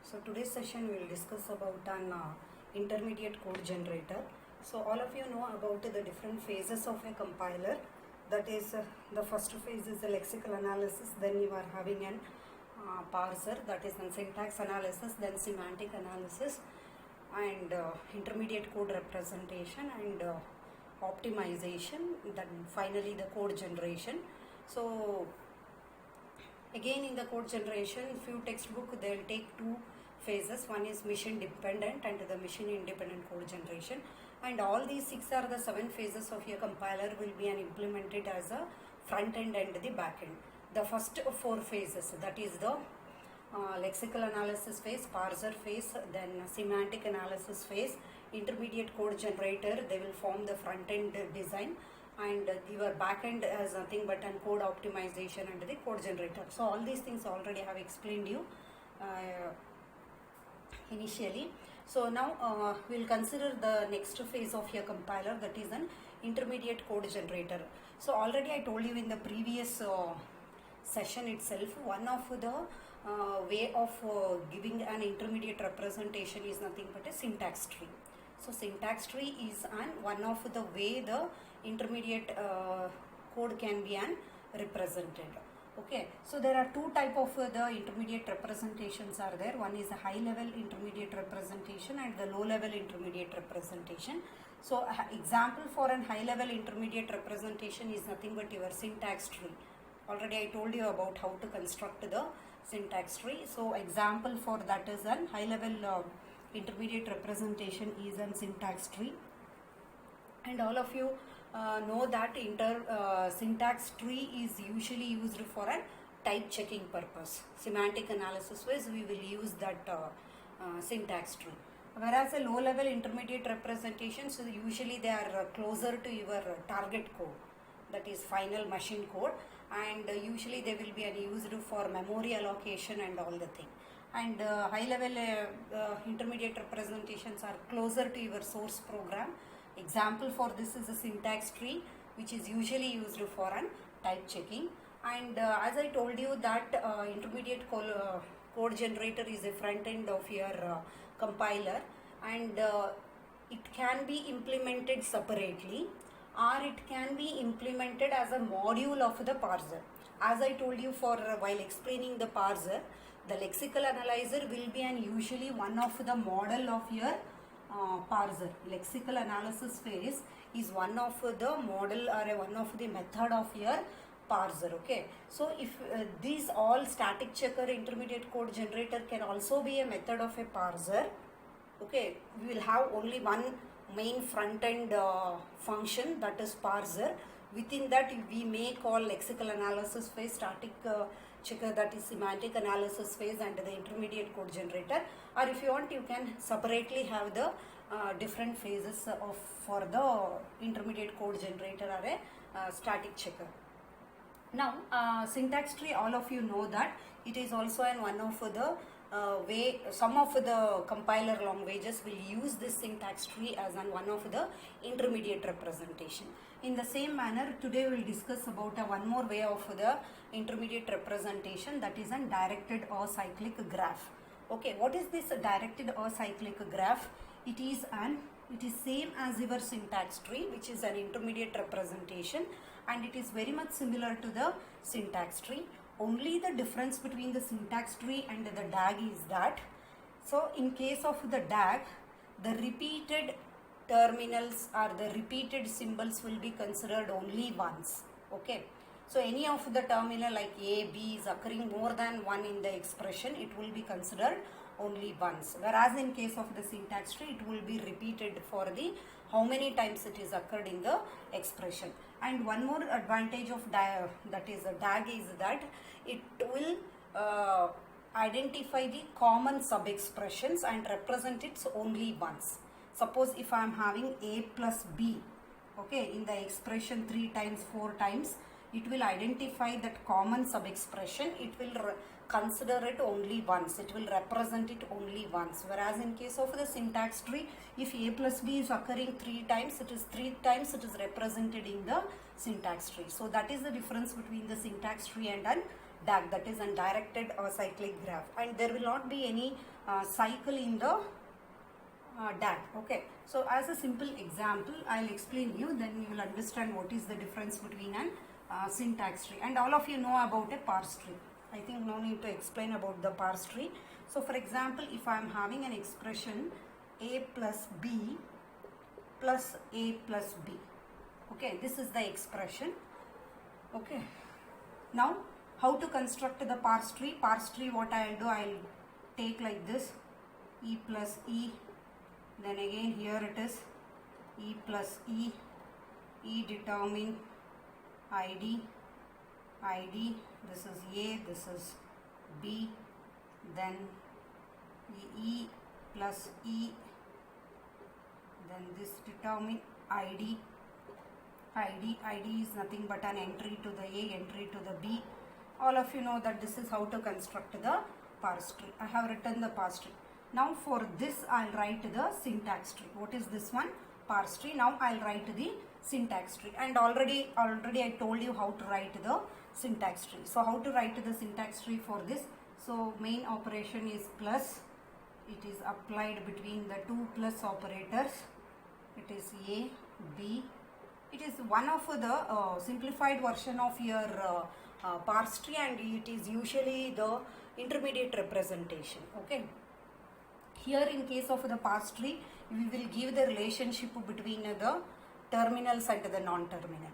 So today's session we will discuss about an intermediate code generator. So all of you know about the different phases of a compiler. That is the first phase is the lexical analysis, then you are having an parser, that is an syntax analysis, then semantic analysis, and intermediate code representation and optimization, then finally the code generation. So again in the code generation, few textbook they'll take two phases. One is mission dependent and the mission independent code generation, and all these six are the 7 phases of your compiler will be implemented as a front end and the back end. The first 4 phases, that is the lexical analysis phase, parser phase, then semantic analysis phase, intermediate code generator, they will form the front end design, and your backend is nothing but an code optimization and the code generator. So all these things already I have explained you initially. So now we'll consider the next phase of your compiler, that is an intermediate code generator. So already I told you in the previous session itself, one of the way of giving an intermediate representation is nothing but a syntax tree. So syntax tree is one of the way the intermediate code can be represented. Okay, so there are two type of the intermediate representations are there. One is a high level intermediate representation and the low level intermediate representation. So example for an high level intermediate representation is nothing but your syntax tree. Already I told you about how to construct the syntax tree. So example for that is an high level intermediate representation is an syntax tree, and all of you know that syntax tree is usually used for a type checking purpose. Semantic analysis wise we will use that syntax tree, whereas a low level intermediate representations usually they are closer to your target code, that is final machine code, and usually they will be used for memory allocation and all the thing. And high level intermediate representations are closer to your source program. Example for this is a syntax tree, which is usually used for an type checking. And as I told you that intermediate code generator is a front end of your compiler, and it can be implemented separately or it can be implemented as a module of the parser. As I told you for while explaining the parser, the lexical analyzer will be usually one of the model of your parser. Lexical analysis phase is one of the model or one of the method of your parser. Okay, so if these all static checker intermediate code generator can also be a method of a parser. Okay, we will have only one main front end function, that is parser. Within that we may call lexical analysis phase, static checker, that is semantic analysis phase, and the intermediate code generator. Or if you want, you can separately have the different phases of for the intermediate code generator or a static checker. Now syntax tree, all of you know that it is also one of the way some of the compiler languages will use this syntax tree as one of the intermediate representation. In the same manner, today we will discuss about one more way of the intermediate representation, that is a directed acyclic graph. Okay, what is this directed acyclic graph? It is same as your syntax tree, which is an intermediate representation, and it is very much similar to the syntax tree. Only the difference between the syntax tree and the DAG is that, so in case of the DAG, the repeated terminals or the repeated symbols will be considered only once. Okay, so any of the terminal like A, B is occurring more than one in the expression, it will be considered only once, whereas in case of the syntax tree it will be repeated for the how many times it is occurred in the expression. And one more advantage of that is a DAG is that it will identify the common sub expressions and represent it only once. Suppose if I am having A plus B, okay, in the expression 3 times, 4 times, it will identify that common sub expression, it will consider it only once, it will represent it only once. Whereas in case of the syntax tree, if A plus B is occurring 3 times, it is 3 times it is represented in the syntax tree. So that is the difference between the syntax tree and an DAG, that is undirected cyclic graph, and there will not be any cycle in the DAG. Okay, so as a simple example I'll explain you, then you will understand what is the difference between an syntax tree. And all of you know about a parse tree. I think no need to explain about the parse tree. So for example, if I am having an expression a plus b plus a plus b, okay, this is the expression. Okay, now how to construct the parse tree? Parse tree, what I'll do, I'll take like this, e plus e, then again here it is e plus e, e determine id, this is a, this is b, then e plus e, then this determine id is nothing but an entry to the a, entry to the b. All of you know that this is how to construct the parse tree. I have written the parse tree. Now for this I'll write the syntax tree. What is this one? Parse tree. Now I'll write the syntax tree, and already I told you how to write the syntax tree. So how to write the syntax tree for this? So main operation is plus, it is applied between the two plus operators. It is a, b. It is one of the simplified version of your parse tree, and it is usually the intermediate representation. Okay, here in case of the parse tree, we will give the relationship between the terminals and the non-terminal.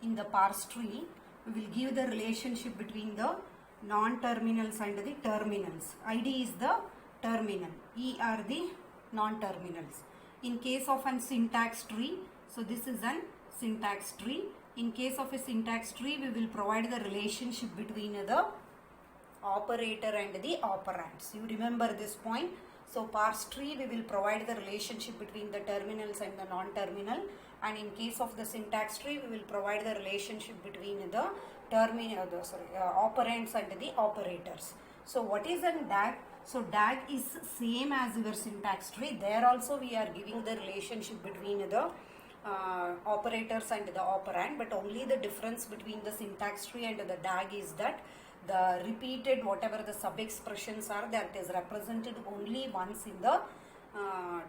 In the parse tree, we will give the relationship between the non-terminals and the terminals. id is the terminal, e are the non-terminals. In case of an syntax tree, so this is an syntax tree. In case of a syntax tree, we will provide the relationship between the operator and the operands. You remember this point? So parse tree, we will provide the relationship between the terminals and the non-terminal, and in case of the syntax tree, we will provide the relationship between the operands and the operators. So what is a DAG? So DAG is same as your syntax tree. There also we are giving the relationship between the operators and the operand, but only the difference between the syntax tree and the DAG is that the repeated whatever the sub expressions are, that is represented only once in the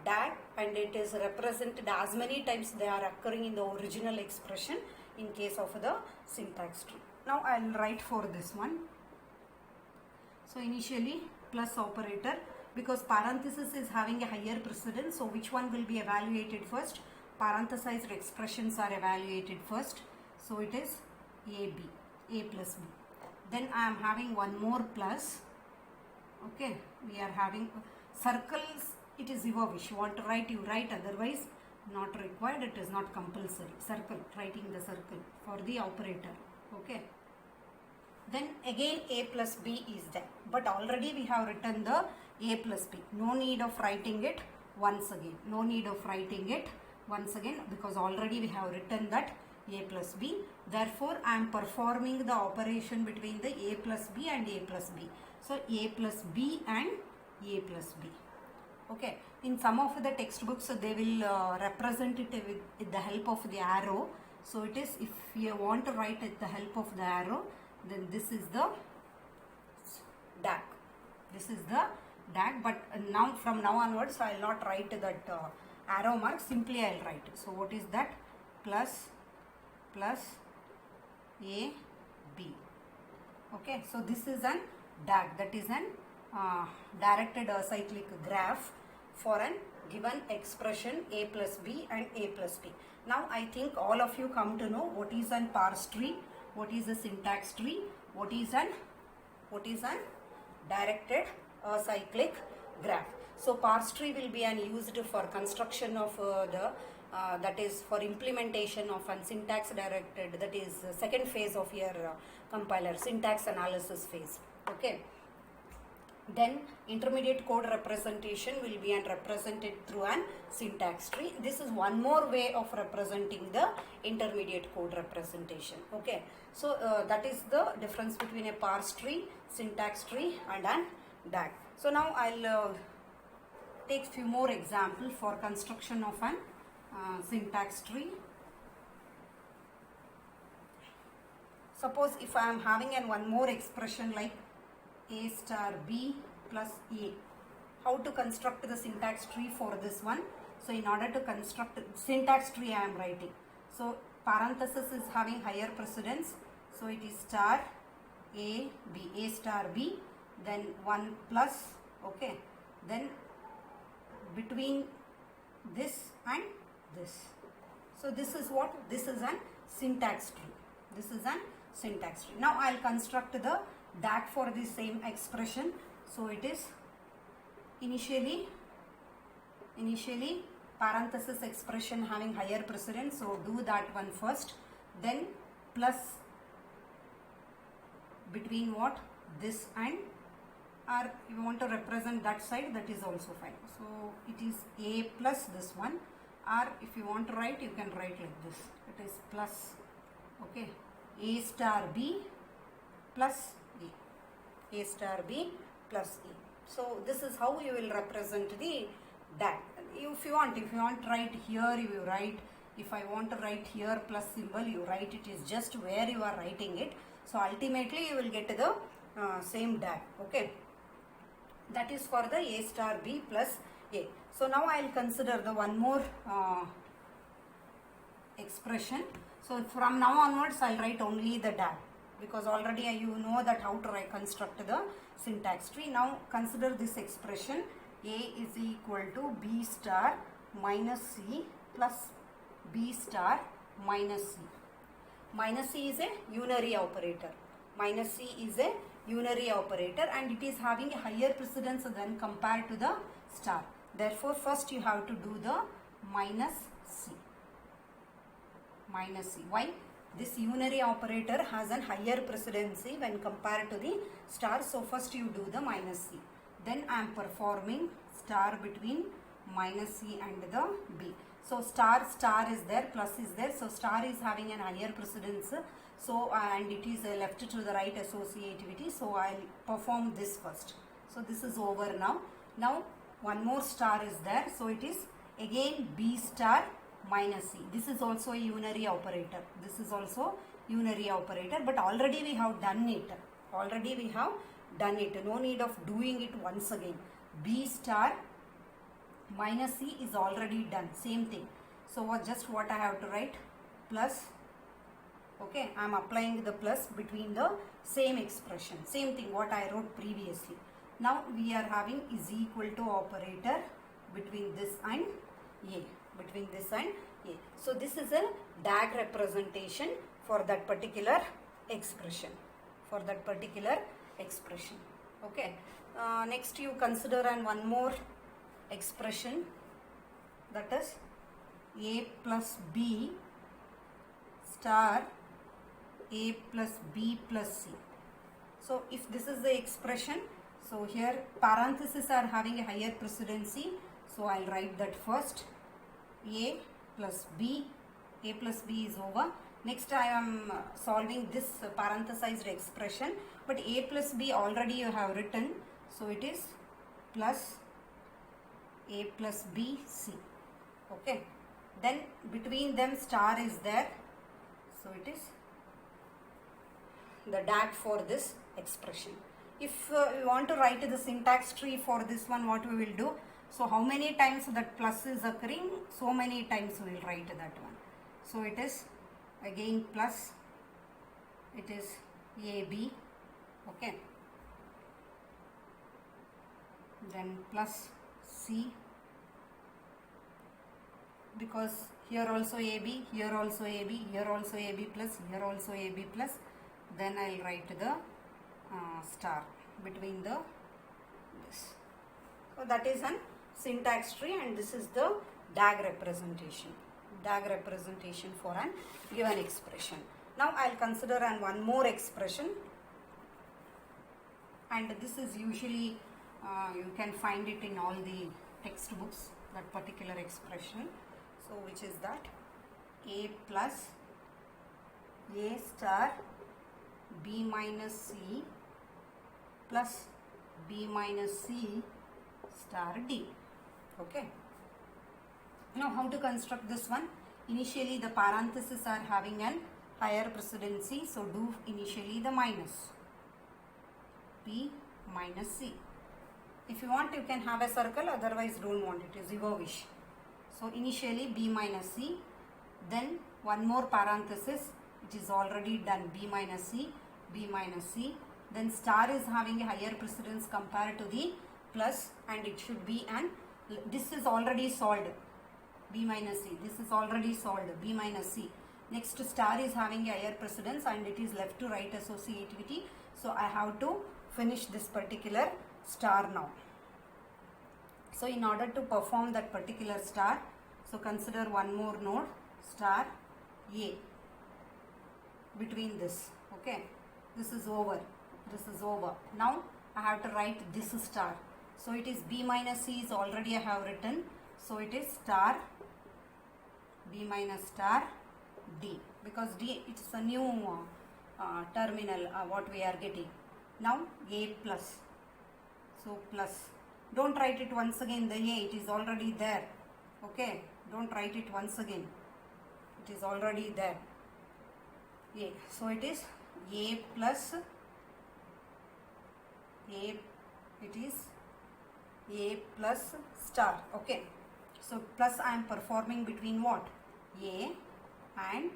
DAG, and it is represented as many times they are occurring in the original expression in case of the syntax tree. Now I will write for this one. So initially plus operator, because parenthesis is having a higher precedence, so which one will be evaluated first? Parenthesized expressions are evaluated first. So it is a plus b. Then I am having one more plus. Okay, we are having circles. It is your wish. You want to write, you write, otherwise not required. It is not compulsory. Circle, writing the circle for the operator. Okay. Then again a plus b is there, but already we have written the a plus b. No need of writing it once again. No need of writing it once again, because already we have written that a plus b. Therefore I am performing the operation between the a plus b and a plus b. So a plus b and a plus b. Okay, in some of the textbooks they will represent it with the help of the arrow. So it is, if you want to write with the help of the arrow, then this is the DAG. This is the DAG, but now from now onwards I will not write that arrow mark, simply I will write. So what is that? Plus a b. Okay, so this is an DAG, that is an directed cyclic graph for an given expression a plus b and a plus b. Now I think all of you come to know what is an parse tree, what is a syntax tree, what is an directed cyclic graph. So parse tree will be used for construction of that is for implementation of an syntax directed, that is second phase of your compiler, syntax analysis phase. Okay. Then intermediate code representation will be represented through an syntax tree. This is one more way of representing the intermediate code representation. Okay, so that is the difference between a parse tree, syntax tree and an DAG. So now I'll take few more examples for construction of an syntax tree. Suppose if I am having one more expression like a star b plus a. How to construct the syntax tree for this one? So in order to construct syntax tree I am writing. So parenthesis is having higher precedence. So it is star a b, a star b, then 1 plus, okay. Then between this and this. So this is what? This is an syntax tree. This is an syntax tree. Now I will construct the DAG for the same expression. So it is initially parenthesis expression having higher precedence. So do that one first. Then plus between what? This and, or you want to represent that side, that is also fine. So it is a plus this one, or if you want to write, you can write like this. It is plus, okay, a star b plus a star b plus a. So this is how you will represent the DAG. If you want to write here, you write. If I want to write here plus symbol, you write. It is just where you are writing it. So ultimately you will get the same DAG, okay. That is for the a star b plus a. So now I will consider the one more expression. So from now onwards I will write only the DAG, because already you know that how to construct the syntax tree. Now consider this expression, a is equal to b star minus c plus b star minus c. Minus c is a unary operator. Minus c is a unary operator and it is having a higher precedence than compared to the star. Therefore, first you have to do the minus c. Minus c. Why? This unary operator has a higher precedency when compared to the star. So first you do the minus c. Then I am performing star between minus c and the b. So star is there, plus is there. So star is having an higher precedence. So and it is left to the right associativity. So I will perform this first. So this is over now. Now one more star is there. So it is again b star minus c. This is also a unary operator. This is also unary operator. But already we have done it. Already we have done it. No need of doing it once again. B star minus c is already done. Same thing. So just what I have to write? Plus. Okay, I am applying the plus between the same expression. Same thing what I wrote previously. Now we are having is equal to operator between this and a. Between this and a. So this is a DAG representation for that particular expression. For that particular expression. Okay. Next you consider one more expression, that is a plus b star a plus b plus c. So if this is the expression, so here parentheses are having a higher precedency. So I will write that first. A plus b is over. Next I am solving this parenthesized expression, but a plus b already you have written. So it is plus a plus b c. Okay. Then between them star is there. So it is the DAG for this expression. If we want to write the syntax tree for this one, what we will do? So how many times that plus is occurring, so many times we will write that one. So it is again plus, it is AB, okay, then plus C, because here also AB, here also AB, here also AB plus, here also AB plus, then I will write the star between the this. So that is an syntax tree and this is the DAG representation. DAG representation for an given expression. Now I will consider one more expression, and this is usually you can find it in all the textbooks, that particular expression. So which is that a plus a star b minus c plus b minus c star d. Okay. Now how to construct this one? Initially the parentheses are having an higher precedency, so do initially the minus. B minus C. If you want, you can have a circle, otherwise don't want, it is your wish. So initially B minus C, then one more parenthesis, which is already done, B minus C, B minus C. Then star is having a higher precedence compared to the plus, and it should be an, this is already solved, B minus C, this is already solved, B minus C. Next star is having a higher precedence and it is left to right associativity. So I have to finish this particular star now. So in order to perform that particular star, so consider one more node, star A, between this, okay, this is over, this is over. Now I have to write this star. So it is B minus C is already I have written, so it is star B minus star D, because D, it's a new terminal what we are getting. Now A plus, so plus, don't write it once again the A, it is already there, okay, don't write it once again, it is already there, A. So it is A plus, A, it is A plus star, okay. So plus I am performing between what? A and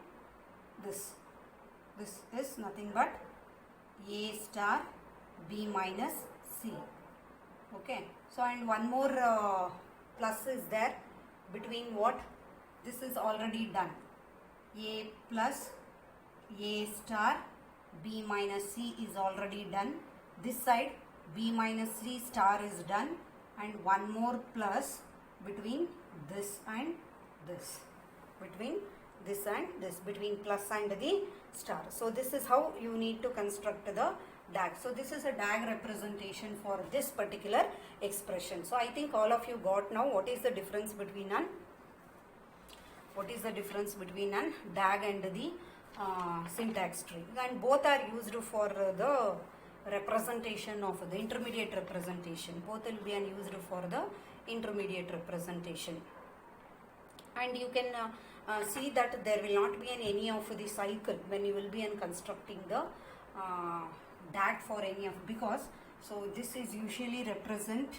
this. This is nothing but A star B minus C, okay. So and one more plus is there between what? This is already done, A plus A star B minus C is already done. This side B minus C star is done, and one more plus between this and this, between this and this, between plus and the star. So this is how you need to construct the DAG. So this is a DAG representation for this particular expression. So I think all of you got now what is the difference between an DAG and the syntax tree, and both are used for the representation of the intermediate representation. Both will be used for the intermediate representation. And you can see that there will not be any of the cycle when you will be constructing the DAG for any of, because so this is usually represent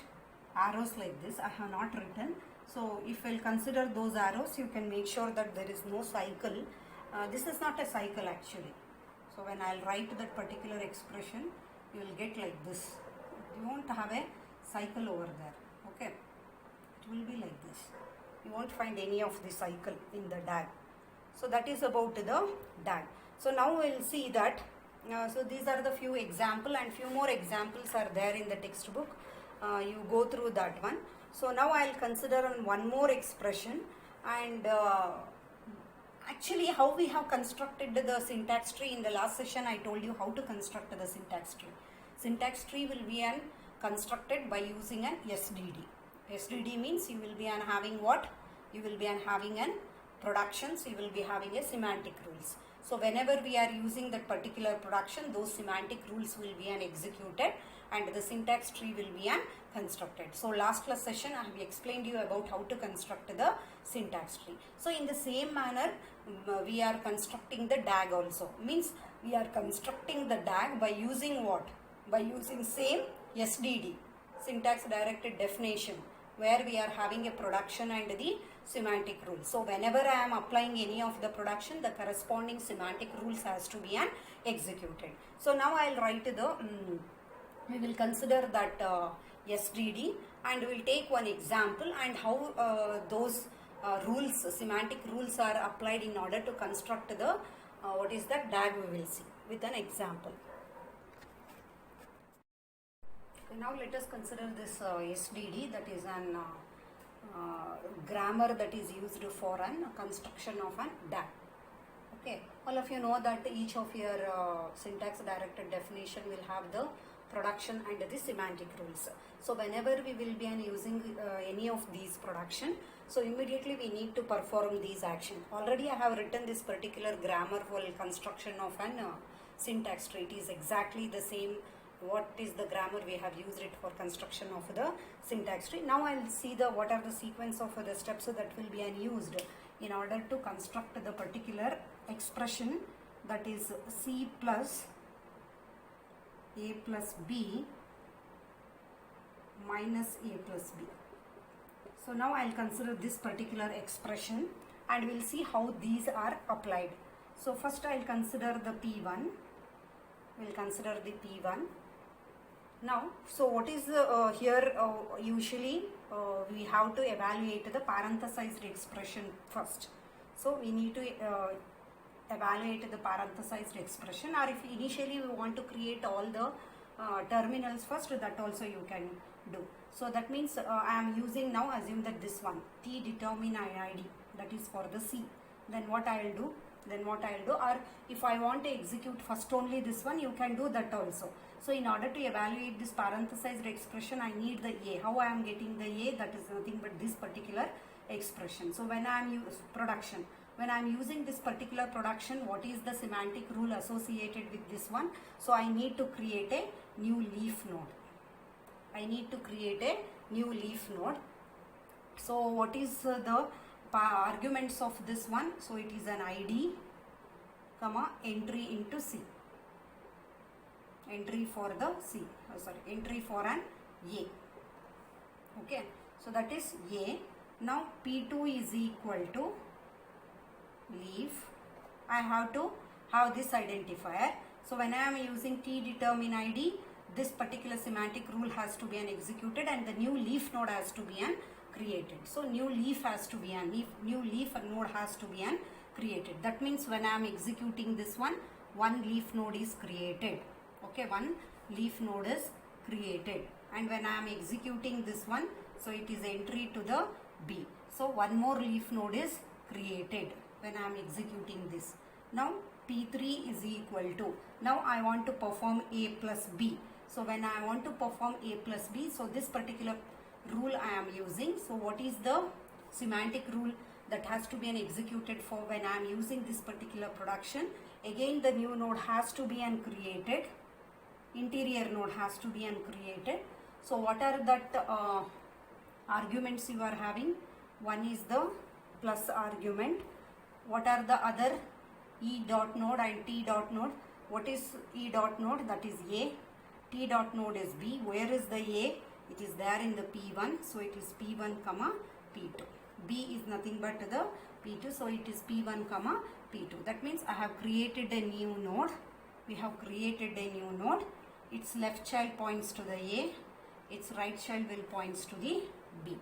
arrows like this. I have not written. So if we'll consider those arrows, you can make sure that there is no cycle. This is not a cycle actually. So when I'll write that particular expression, you will get like this. You won't have a cycle over there, okay. It will be like this. You won't find any of the cycle in the DAG. So that is about the DAG. So now we'll see that. So these are the few example, and few more examples are there in the textbook. You go through that one. So now I'll consider on one more expression, and actually how we have constructed the syntax tree. In the last session I told you how to construct the syntax tree. Syntax tree will be constructed by using an SDD. SDD means you will be having what? You will be having an productions, you will be having a semantic rules. So whenever we are using that particular production, those semantic rules will be executed, and the syntax tree will be constructed. So last class session I have explained you about how to construct the syntax tree. So in the same manner we are constructing the DAG also. Means we are constructing the DAG by using what? By using same SDD, syntax directed definition, where we are having a production and the semantic rules. So whenever I am applying any of the production, the corresponding semantic rules has to be executed. So now I will write we will consider that SDD, and we will take one example and how those rules, semantic rules are applied in order to construct the what is that DAG, we will see with an example. Okay, now let us consider this SDD, that is an grammar that is used for an construction of an DAG. Okay, all of you know that each of your syntax directed definition will have the production and the semantic rules. So whenever we will be using any of these production, so immediately we need to perform these action. Already I have written this particular grammar for construction of an syntax tree. It is exactly the same what is the grammar we have used it for construction of the syntax tree. Now I will see the what are the sequence of the steps that will be used in order to construct the particular expression that is C plus A plus B minus A plus B. So now I'll consider this particular expression and we'll see how these are applied. So first I'll consider the P1. We'll consider the P1. Now, so what is here usually we have to evaluate the parenthesized expression first. So we need to evaluate the parenthesized expression, or if initially we want to create all the terminals first, that also you can do. So that means I am using now, assume that this one T determine ID, that is for the C. Then what I will do, or if I want to execute first only this one, you can do that also. So in order to evaluate this parenthesized expression, I need the A. How I am getting the A? That is nothing but this particular expression. So when I am when I am using this particular production, what is the semantic rule associated with this one? So I need to create a new leaf node. So what is the arguments of this one? So it is an ID, comma, entry into C. Entry for the C, entry for an A. Okay, so that is A. Now P2 is equal to leaf. I have to have this identifier. So when I am using T determine ID, this particular semantic rule has to be executed and the new leaf node has to be created. So new leaf has to be new leaf node has to be created. That means when I am executing this one leaf node is created. Okay, one leaf node is created, and when I am executing this one, so it is entry to the B. So one more leaf node is created when I am executing this. Now P3 is equal to, now I want to perform A plus B. So when I want to perform A plus B, so this particular rule I am using. So what is the semantic rule that has to be executed for when I am using this particular production? Again the new node has to be created. Interior node has to be created. So what are that arguments you are having? One is the plus argument. What are the other? E dot node and T dot node. What is E dot node? That is A. T dot node is B. Where is the A? It is there in the P1. So it is P1 comma P2. B is nothing but the P2. So it is P1 comma P2. That means I have created a new node. We have created a new node. Its left child points to the A. Its right child will points to the B.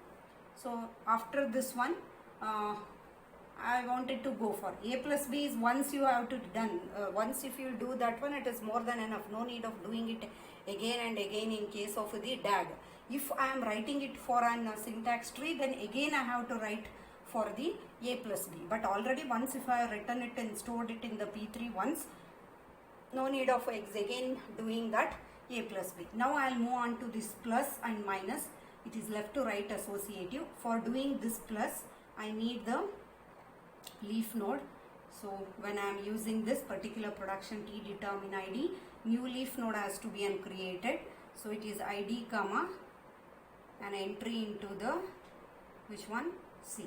So after this one, I wanted to go for A plus B is once you have to done. Once if you do that one, it is more than enough. No need of doing it again and again in case of the DAG. If I am writing it for an syntax tree, then again I have to write for the A plus B. But already once if I have written it and stored it in the P3 once, no need of again doing that A plus B. Now I will move on to this plus and minus. It is left to right associative. For doing this plus, I need the leaf node. So when I am using this particular production T determine ID, new leaf node has to be created. So it is ID comma an entry into the which one? C.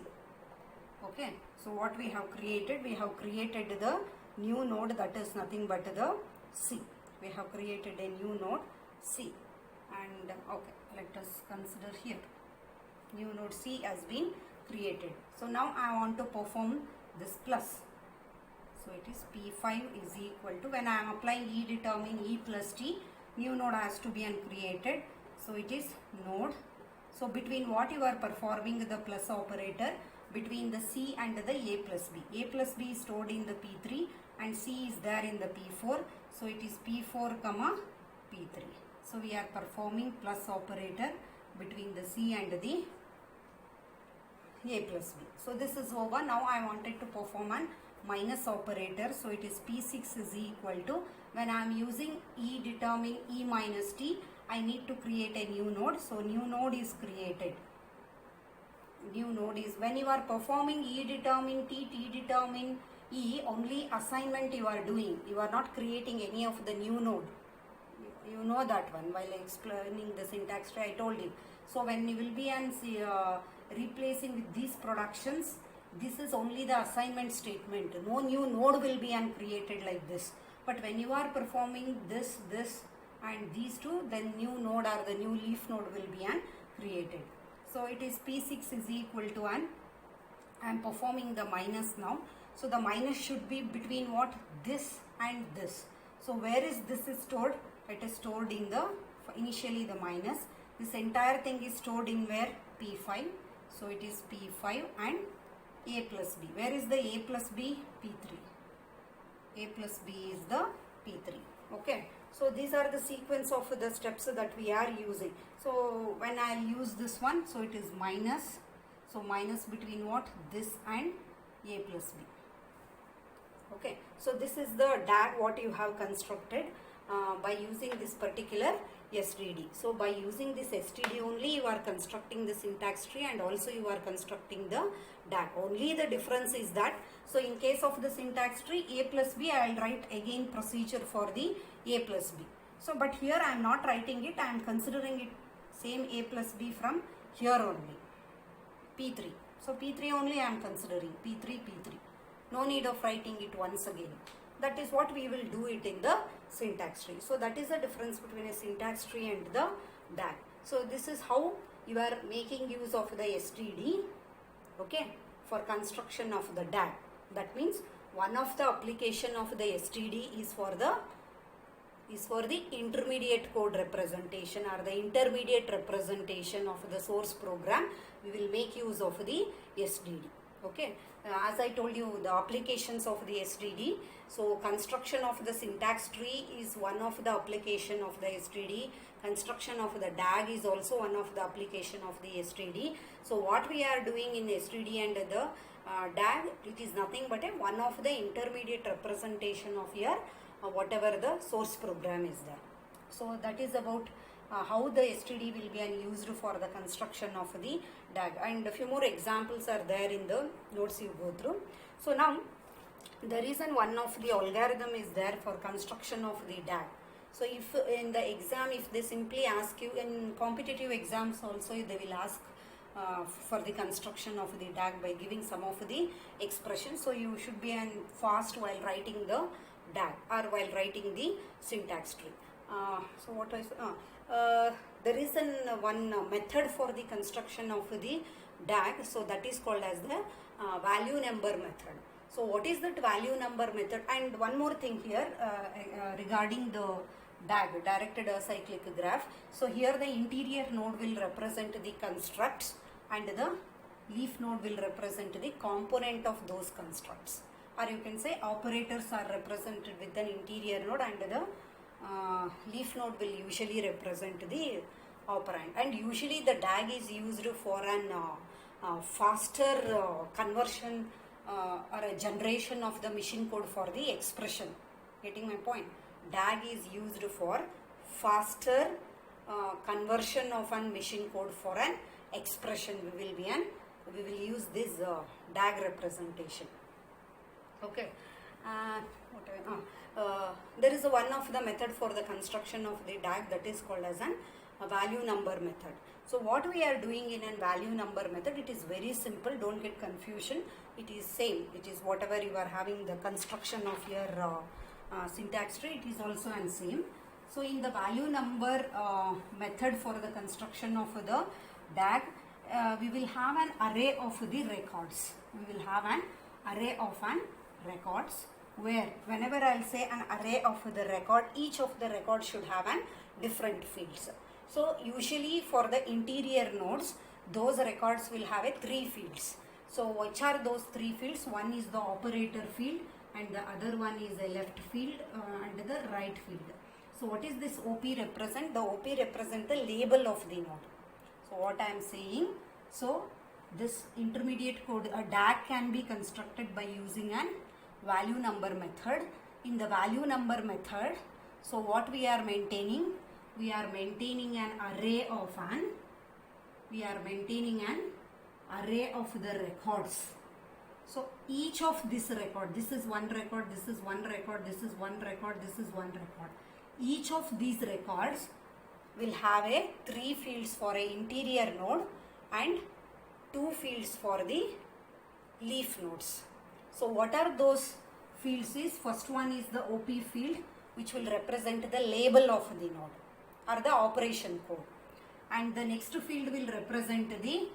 Okay. So what we have created? We have created the new node, that is nothing but the C. We have created a new node C, and okay, let us consider here new node C has been created. So now I want to perform this plus. So it is P5 is equal to, when I am applying E determine E plus T, new node has to be created. So it is node. So between what you are performing the plus operator, between the C and the A plus B. A plus B is stored in the P3 and C is there in the P4. So it is P4 comma P3. So we are performing plus operator between the C and the A plus B. So this is over. Now I wanted to perform an minus operator. So it is P6 is equal to, when I am using E determine E minus T, I need to create a new node. So new node is created. New node is, when you are performing E determine T, T determine E, only assignment you are doing. You are not creating any of the new node. You know that one while explaining the syntax tree I told you. So when you will be replacing with these productions, this is only the assignment statement. No new node will be created like this. But when you are performing this and these two, then new node or the new leaf node will be created. So it is P6 is equal to I am performing the minus now. So the minus should be between what? This and this. So where is this is stored? It is stored in the, initially the minus. This entire thing is stored in where? P5. So it is P5 and A plus B. Where is the A plus B? P3. A plus B is the P3. Okay. So these are the sequence of the steps that we are using. So when I use this one, so it is minus. So minus between what? This and A plus B. Okay. So this is the DAG what you have constructed by using this particular STD. So by using this STD only you are constructing the syntax tree and also you are constructing the DAG. Only the difference is that, so in case of the syntax tree A plus B, I will write again procedure for the A plus B. So but here I am not writing it, I am considering it same A plus B from here only. P3. So P3 only I am considering. P3. No need of writing it once again. That is what we will do it in the syntax tree. So that is the difference between a syntax tree and the DAG. So this is how you are making use of the STD, okay, for construction of the DAG. That means one of the application of the STD is for the intermediate code representation or the intermediate representation of the source program. We will make use of the STD. Okay, as I told you, the applications of the STD. So construction of the syntax tree is one of the application of the STD. Construction of the DAG is also one of the application of the STD. So what we are doing in STD and the DAG, it is nothing but one of the intermediate representation of your whatever the source program is there. So that is about how the STD will be used for the construction of the DAG, and a few more examples are there in the notes you go through. So now the reason one of the algorithm is there for construction of the DAG. So if in the exam, if they simply ask you, in competitive exams also they will ask for the construction of the DAG by giving some of the expressions. So you should be fast while writing the DAG or while writing the syntax tree. So what I there is one method for the construction of the DAG. So that is called as the value number method. So what is that value number method? And one more thing here regarding the DAG, directed acyclic graph. So here the interior node will represent the constructs and the leaf node will represent the component of those constructs. Or you can say operators are represented with an interior node and the leaf node will usually represent the operand. And usually the DAG is used for an faster conversion or a generation of the machine code for the expression. Getting my point? DAG is used for faster conversion of an machine code for an expression. We will use this DAG representation. Okay. There is one of the method for the construction of the DAG that is called as a value number method. So what we are doing in a value number method, it is very simple, don't get confusion. It is same, it is whatever you are having the construction of your syntax tree, it is also the same. So in the value number method for the construction of the DAG, we will have an array of the records. We will have an array of records, where whenever I will say an array of the record, each of the records should have an different fields. So usually for the interior nodes, those records will have 3 fields. So which are those 3 fields? One is the operator field and the other one is a left field and the right field. So what is this OP represent? The OP represent the label of the node. So what I am saying, so this intermediate code, a DAG can be constructed by using an value number method. In the value number method, so what we are maintaining? We are maintaining an array of the records. So each of this record, this is one record, this is one record, this is one record, this is one record. Each of these records will have 3 fields for a interior node and 2 fields for the leaf nodes. So what are those fields is, first one is the OP field, which will represent the label of the node or the operation code, and the next field will represent the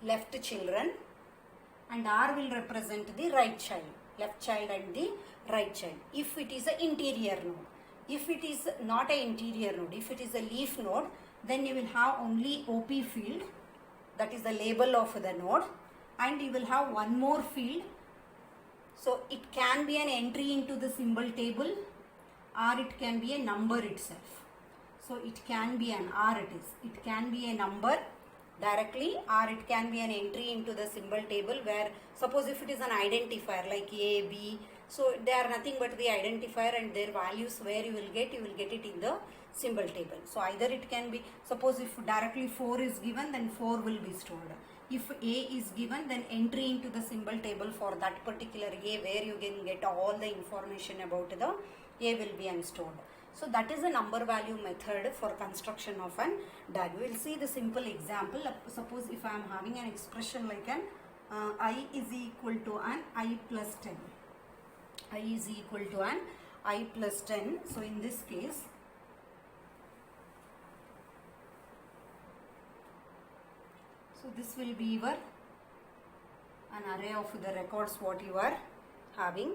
left children, and R will represent the right child, left child and the right child, if it is an interior node. If it is not an interior node, if it is a leaf node, then you will have only OP field, that is the label of the node, and you will have one more field. So it can be an entry into the symbol table, or it can be a number itself. So it can be an R, it can be a number directly, or it can be an entry into the symbol table, where suppose if it is an identifier like A, B, so they are nothing but the identifier, and their values where you will get it in the symbol table. So either it can be, suppose if directly 4 is given, then 4 will be stored. If A is given, then entry into the symbol table for that particular A, where you can get all the information about the A will be stored. So that is a number value method for construction of an DAG. We will see the simple example. Suppose if I am having an expression like an I is equal to an I plus 10. I is equal to an I plus 10. So in this case, so this will be your an array of the records what you are having,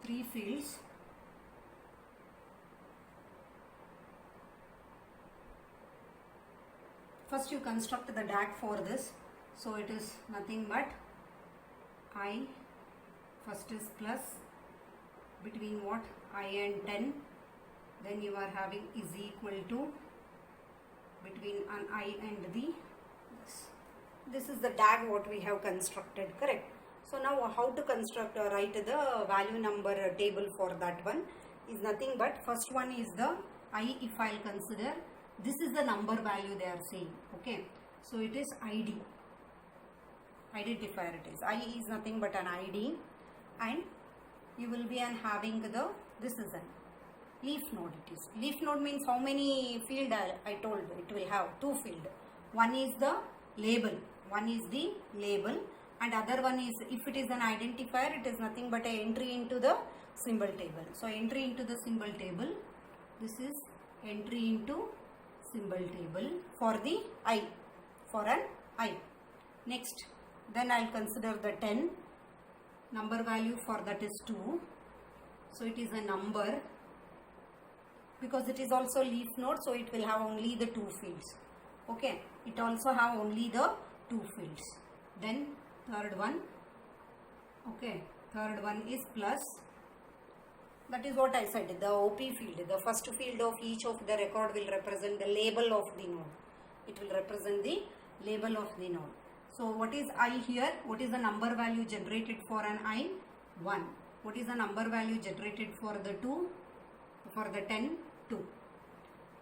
3 fields. First you construct the DAG for this. So it is nothing but I, first is plus between what, I and 10, then you are having is equal to between an I and the this is the DAG what we have constructed, correct? So now how to construct or write the value number table for that one is nothing but, first one is the I, if I will consider, this is the number value they are saying, okay? So it is ID, identifier it is. I is nothing but an ID, and you will be having the, this is an leaf node it is. Leaf node means how many field I told it will have 2 field. One is the label, and other one is, if it is an identifier, it is nothing but an entry into the symbol table. So entry into the symbol table, this is entry into symbol table for the I, for an I. Next, then I will consider the 10, number value for that is 2. So it is a number, because it is also leaf node, so it will have only the 2 fields, okay? It also have only the 2 fields. Then third one, okay, third one is plus, that is what I said, the OP field, the first field of each of the record will represent the label of the node. It will represent the label of the node. So what is I here? What is the number value generated for an I? 1. What is the number value generated for the 2? For the 10? 2.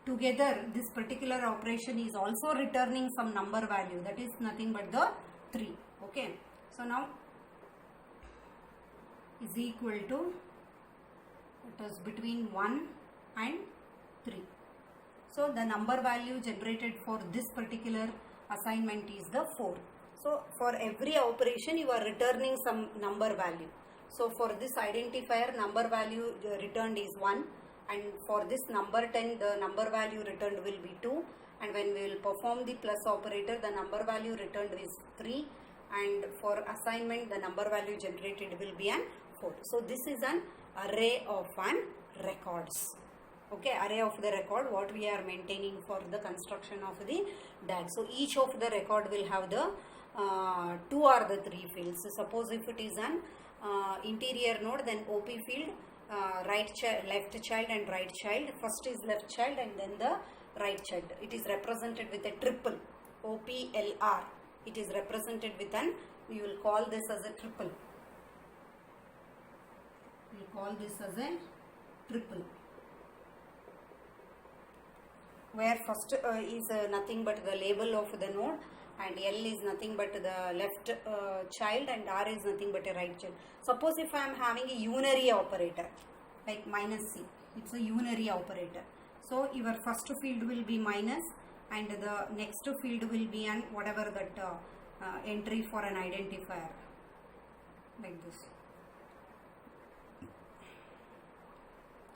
Together this particular operation is also returning some number value, that is nothing but the 3, okay? So now is equal to, it is between 1 and 3. So the number value generated for this particular assignment is the 4. So for every operation you are returning some number value. So for this identifier, number value returned is 1, and for this number 10 the number value returned will be 2, and when we will perform the plus operator the number value returned is 3, and for assignment the number value generated will be an 4. So this is an array of an records, okay, array of the record what we are maintaining for the construction of the DAG. So each of the record will have the 2 or the 3 fields. So suppose if it is an interior node, then OP field, left child and right child. First is left child and then the right child. It is represented with a triple, OPLR. It is represented with an, we will call this as a triple. We will call this as a triple, where first is nothing but the label of the node, and L is nothing but the left child, and R is nothing but a right child. Suppose if I am having a unary operator like minus C, it's a unary operator. So your first field will be minus, and the next field will be an whatever that entry for an identifier like this.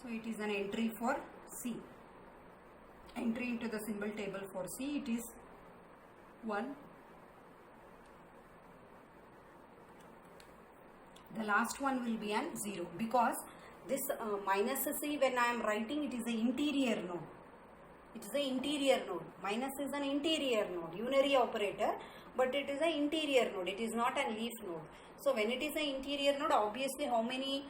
So it is an entry for C. Entry into the symbol table for C, it is 1. The last one will be an 0, because this minus C, when I am writing, it is an interior node. It is an interior node. Minus is an interior node, unary operator, but it is an interior node. It is not a leaf node. So when it is an interior node, obviously how many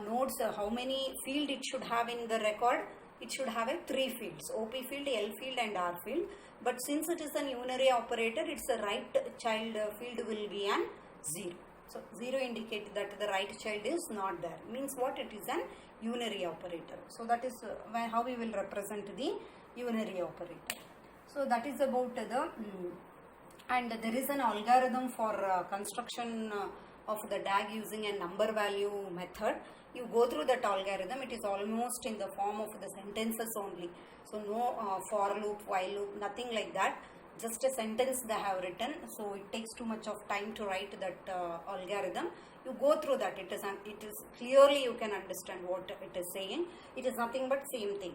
nodes, how many field it should have in the record? It should have a 3 fields, OP field, L field and R field. But since it is an unary operator, its right child field will be an 0. So 0 indicates that the right child is not there. Means what? It is an unary operator. So that is how we will represent the unary operator. So that is about the and there is an algorithm for construction of the DAG using a number value method. You go through that algorithm. It is almost in the form of the sentences only. So no for loop, while loop, nothing like that. Just a sentence they have written. So it takes too much of time to write that algorithm. You go through that. It is clearly you can understand what it is saying. It is nothing but same thing.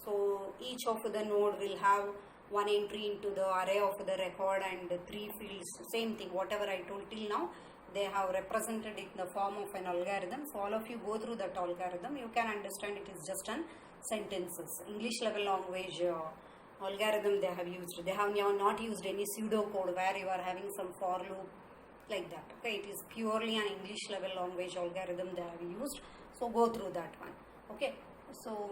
So each of the node will have one entry into the array of the record and 3 fields. Same thing. Whatever I told till now, they have represented it in the form of an algorithm. So all of you go through that algorithm. You can understand it is just an sentences. English level language algorithm they have used. They have not used any pseudocode where you are having some for loop like that. Okay, it is purely an English level language algorithm they have used. So go through that one. Okay, so